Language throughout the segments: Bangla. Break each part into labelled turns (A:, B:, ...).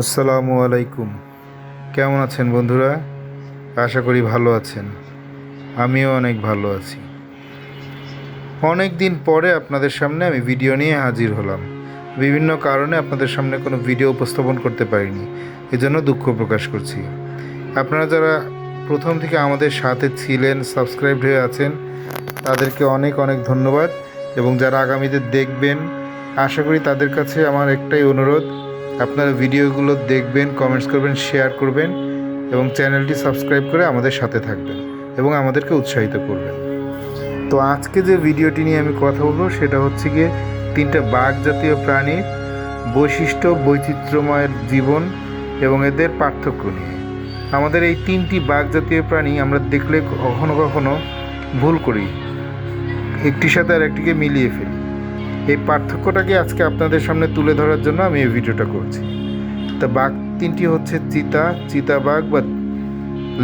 A: আসসালামু আলাইকুম। কেমন আছেন বন্ধুরা? আশা করি ভালো আছেন। আমিও অনেক ভালো আছি। অনেক দিন পরে আপনাদের সামনে আমি ভিডিও নিয়ে হাজির হলাম। বিভিন্ন কারণে আপনাদের সামনে কোনো ভিডিও উপস্থাপন করতে পারিনি, এজন্য দুঃখ প্রকাশ করছি। আপনারা যারা প্রথম থেকে আমাদের সাথে ছিলেন, সাবস্ক্রাইবড হয়ে আছেন, তাদেরকে অনেক অনেক ধন্যবাদ। এবং যারা আগামীতে দেখবেন, আশা করি তাদের কাছে আমার একটাই অনুরোধ, আপনারা ভিডিওগুলো দেখবেন, কমেন্টস করবেন, শেয়ার করবেন এবং চ্যানেলটি সাবস্ক্রাইব করে আমাদের সাথে থাকবেন এবং আমাদেরকে উৎসাহিত করবেন। তো আজকে যে ভিডিওটি নিয়ে আমি কথা বলবো সেটা হচ্ছে গিয়ে 3টা বাঘ জাতীয় প্রাণীর বৈশিষ্ট্য, বৈচিত্র্যময় জীবন এবং এদের পার্থক্য নিয়ে। আমাদের এই 3টি বাঘ জাতীয় প্রাণী আমরা দেখলে কখনো কখনো ভুল করি, একটির সাথে আর একটিকে মিলিয়ে ফেলি। এই পার্থক্যটাকে আজকে আপনাদের সামনে তুলে ধরার জন্য আমি এই ভিডিওটা করছি। তা বাঘ 3টি হচ্ছে চিতাবাঘ বা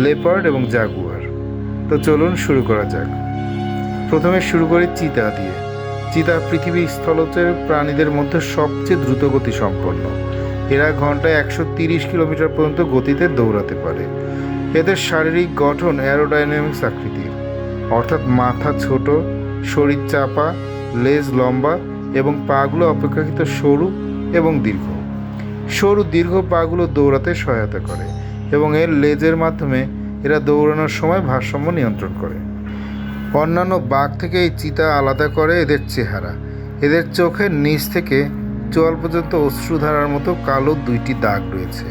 A: লেপার্ড এবং জাগুয়ার। তো চলুন শুরু করা যাক। প্রথমে শুরু করি চিতা দিয়ে। চিতা পৃথিবীর স্থলচর প্রাণীদের মধ্যে সবচেয়ে দ্রুতগতি সম্পন্ন। এরা ঘন্টায় 130 কিলোমিটার পর্যন্ত গতিতে দৌড়াতে পারে। এদের শারীরিক গঠন অ্যারোডাইনামিক্স আকৃতির, অর্থাৎ মাথা ছোট, শরীর চাপা, লেজ লম্বা এবং পাগুলো অপেক্ষাকৃত সরু এবং দীর্ঘ। সরু দীর্ঘ পাগুলো দৌড়াতে সহায়তা করে এবং এর লেজের মাধ্যমে এরা দৌড়ানোর সময় ভারসাম্য নিয়ন্ত্রণ করে। অন্যান্য বাঘ থেকে এই চিতা আলাদা করে এদের চেহারা। এদের চোখের নিচ থেকে চোয়াল পর্যন্ত অশ্রুধারার মতো কালো 2টি দাগ রয়েছে।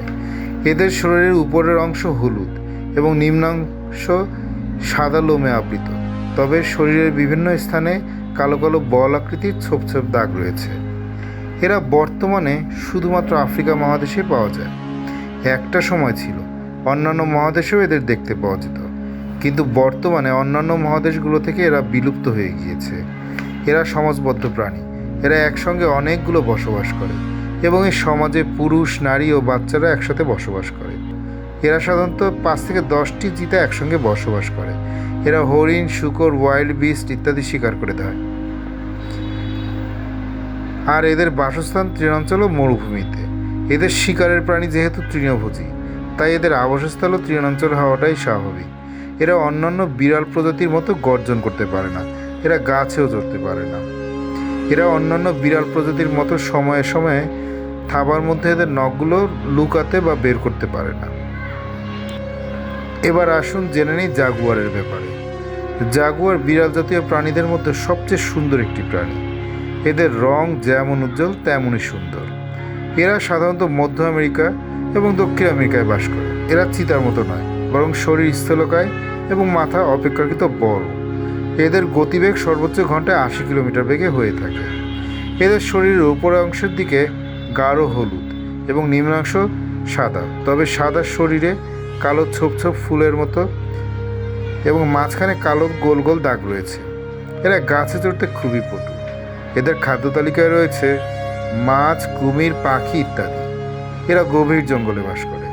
A: এদের শরীরের উপরের অংশ হলুদ এবং নিম্নাংশ সাদা লোমে আবৃত, তবে শরীরের বিভিন্ন স্থানে কালো কালো বল আকৃতির ছোপ ছোপ দাগ রয়েছে। এরা বর্তমানে শুধুমাত্র আফ্রিকা মহাদেশে পাওয়া যায়। একটা সময় ছিল অন্যান্য মহাদেশেও এদের দেখতে পাওয়া যেত, কিন্তু বর্তমানে অন্যান্য মহাদেশগুলো থেকে এরা বিলুপ্ত হয়ে গিয়েছে। এরা সমাজবদ্ধ প্রাণী। এরা একসঙ্গে অনেকগুলো বসবাস করে এবং এই সমাজে পুরুষ, নারী ও বাচ্চারা একসাথে বসবাস করে। এরা সাধারণত 5 থেকে 10টি চিতা একসঙ্গে বসবাস করে। এরা হরিণ, শূকর, ওয়াইল্ড বিস্ট ইত্যাদি শিকার করে দেয়। আর এদের বাসস্থান তৃণাঞ্চল ও মরুভূমিতে। এদের শিকারের প্রাণী যেহেতু তৃণভোজী, তাই এদের আবাসস্থল তৃণাঞ্চল হওয়াটাই স্বাভাবিক। এরা অন্যান্য বিড়াল প্রজাতির মতো গর্জন করতে পারে না। এরা গাছেও চড়তে পারে না। এরা অন্যান্য বিড়াল প্রজাতির মতো সময়ে সময়ে থাবার মধ্যে এদের নখগুলো লুকাতে বা বের করতে পারে না। এবার আসুন জেনে নিই জাগুয়ারের ব্যাপারে। জাগুয়ার বিড়াল জাতীয় প্রাণীদের মধ্যে সবচেয়ে সুন্দর একটি প্রাণী। এদের রং যেমন উজ্জ্বল তেমনই সুন্দর। এরা সাধারণত মধ্য আমেরিকা এবং দক্ষিণ আমেরিকায় বাস করে। এরা চিতার মতো নয়, বরং শরীর স্থূলকায় এবং মাথা অপেক্ষাকৃত বড়। এদের গতিবেগ সর্বোচ্চ ঘন্টায় 80 কিলোমিটার বেগে হয়ে থাকে। এদের শরীরের উপরের অংশের দিকে গাঢ় হলুদ এবং নিম্নাংশ সাদা, তবে সাদা শরীরে কালো ছোপ ছোপ ফুলের মতো এবং মাঝখানে কালো গোল গোল দাগ রয়েছে। এরা গাছে চড়তে খুবই পটু। এদের খাদ্য তালিকায় রয়েছে মাছ, কুমির, পাখি ইত্যাদি। এরা গভীর জঙ্গলে বাস করে,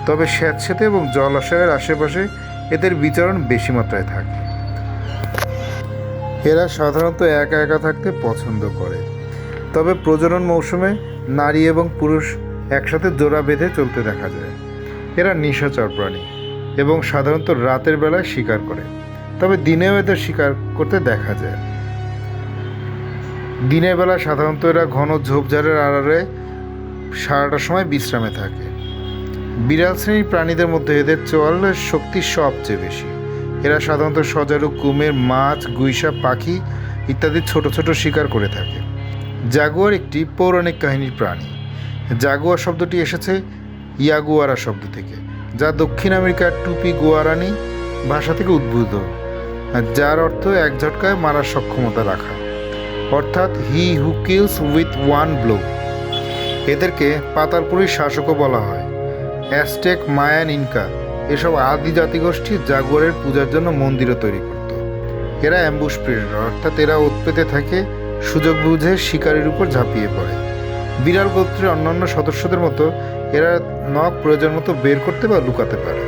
A: তবে স্যাঁতসেঁতে এবং জলাশয়ের আশেপাশে এদের বিচরণ বেশি মাত্রায় থাকে। এরা সাধারণত একা একা থাকতে পছন্দ করে, তবে প্রজনন মৌসুমে নারী এবং পুরুষ একসাথে জোড়া বেঁধে চলতে দেখা যায়। এরা নিশাচর প্রাণী এবং সাধারণত রাতের বেলায় শিকার করে, তবে দিনেও এদের শিকার করতে দেখা যায়। দিনের বেলা সাধারণত এরা ঘন ঝোপঝাড়ের আড়ালে সারাটা সময় বিশ্রামে থাকে। বিড়াল শ্রেণীর প্রাণীদের মধ্যে এদের চোয়ালের শক্তি সবচেয়ে বেশি। এরা সাধারণত সজারু, কুমির, মাছ, গুইসা, পাখি ইত্যাদি ছোট ছোট শিকার করে থাকে। জাগুয়ার একটি পৌরাণিক কাহিনীর প্রাণী। জাগুয়ার শব্দটি এসেছে ইয়াগুয়ারা শব্দ থেকে, যা দক্ষিণ আমেরিকার টুপি গুয়ারানি ভাষা থেকে উদ্ভূত, যার অর্থ এক ঝটকায় মারার সক্ষমতা রাখা, অর্থাৎ হি হু কিলস উইথ ওয়ান ব্লো। এদেরকে পাতালপুরীর শাসকও বলা হয়। অ্যাজটেক, মায়ান, ইনকা এসব আদি জাতিগোষ্ঠী জাগুয়ারের পূজার জন্য মন্দিরও তৈরি করত। এরা অ্যাম্বুশ প্রেডেটর, অর্থাৎ এরা ওত পেতে থাকে, সুযোগ বুঝে শিকারির উপর ঝাঁপিয়ে পড়ে। বিড়াল গোত্রের অন্যান্য সদস্যদের মতো এরা নখ প্রয়োজন মতো বের করতে বা লুকাতে পারে।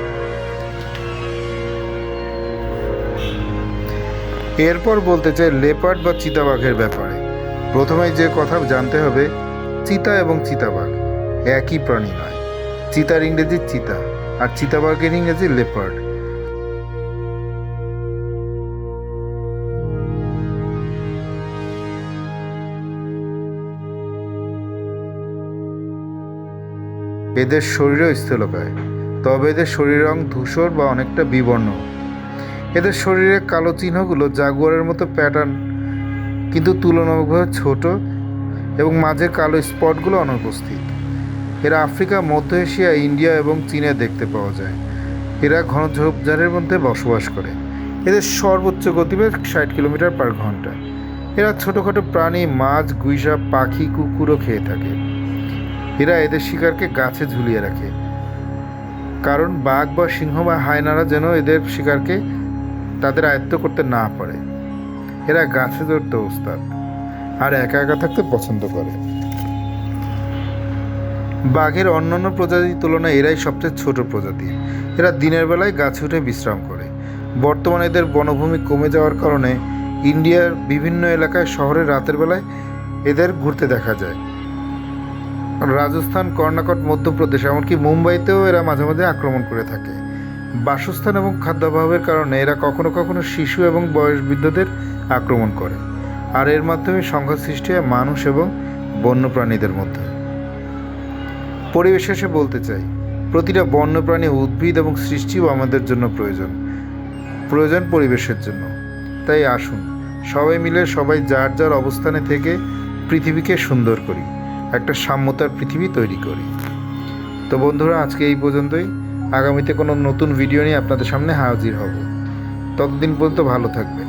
A: এরপর বলতে চাই লেপার্ড বা চিতাবাঘের ব্যাপারে। প্রথমেই যে কথা জানতে হবে, চিতা এবং চিতাবাঘ একই প্রাণী নয়। চিতার ইংরেজি চিতা, আর চিতাবাঘের ইংরেজি লেপার্ড। এদের শরীরও স্থূলকায়, তবে এদের শরীরের রং ধূসর বা অনেকটা বিবর্ণ। এদের শরীরে কালো চিহ্নগুলো জাগুয়ারের মতো প্যাটার্ন, কিন্তু তুলনামূলকভাবে ছোট, এবং মাঝের কালো স্পটগুলো অনুপস্থিত। এরা আফ্রিকা, মধ্য এশিয়া, ইন্ডিয়া এবং চীনে দেখতে পাওয়া যায়। এরা ঘন ঝোপঝাড়ের মধ্যে বসবাস করে। এদের সর্বোচ্চ গতিবেগ 60 কিলোমিটার/ঘন্টা। এরা ছোটোখাটো প্রাণী, মাছ, গুইসাপ, পাখি, কুকুরও খেয়ে থাকে। এরা এদের শিকারকে গাছে ঝুলিয়ে রাখে, কারণ বাঘ বা সিংহ বা হায়নারা যেন এদের শিকারকে তাদের আয়ত্ত করতে না পারে। এরা গাছে চড়তে ওস্তাদ, আর একা একা থাকতে পছন্দ করে। বাঘের অন্যান্য প্রজাতির তুলনায় এরাই সবচেয়ে ছোট প্রজাতি। এরা দিনের বেলায় গাছে উঠে বিশ্রাম করে। বর্তমানে এদের বনভূমি কমে যাওয়ার কারণে ইন্ডিয়ার বিভিন্ন এলাকায় শহরে রাতের বেলায় এদের ঘুরতে দেখা যায়। রাজস্থান, কর্ণাটক, মধ্যপ্রদেশ, এমনকি মুম্বাইতেও এরা মাঝে মাঝে আক্রমণ করে থাকে। বাসস্থান এবং খাদ্যাভাবের কারণে এরা কখনো কখনো শিশু এবং বয়সবৃদ্ধদের আক্রমণ করে, আর এর মাধ্যমে সংঘাত সৃষ্টি হয় মানুষ এবং বন্যপ্রাণীদের মধ্যে। পরিবেশ শেষে বলতে চাই, প্রতিটা বন্যপ্রাণী, উদ্ভিদ এবং সৃষ্টিও আমাদের জন্য প্রয়োজন পরিবেশের জন্য। তাই আসুন সবাই মিলে, সবাই যার যার অবস্থানে থেকে পৃথিবীকে সুন্দর করি, একটা সাম্যতার পৃথিবী তৈরি করি। তো বন্ধুরা, আজকে এই পর্যন্তই। আগামীতে কোনো নতুন ভিডিও নিয়ে আপনাদের সামনে হাজির হব। ততদিন পর্যন্ত ভালো থাকবেন।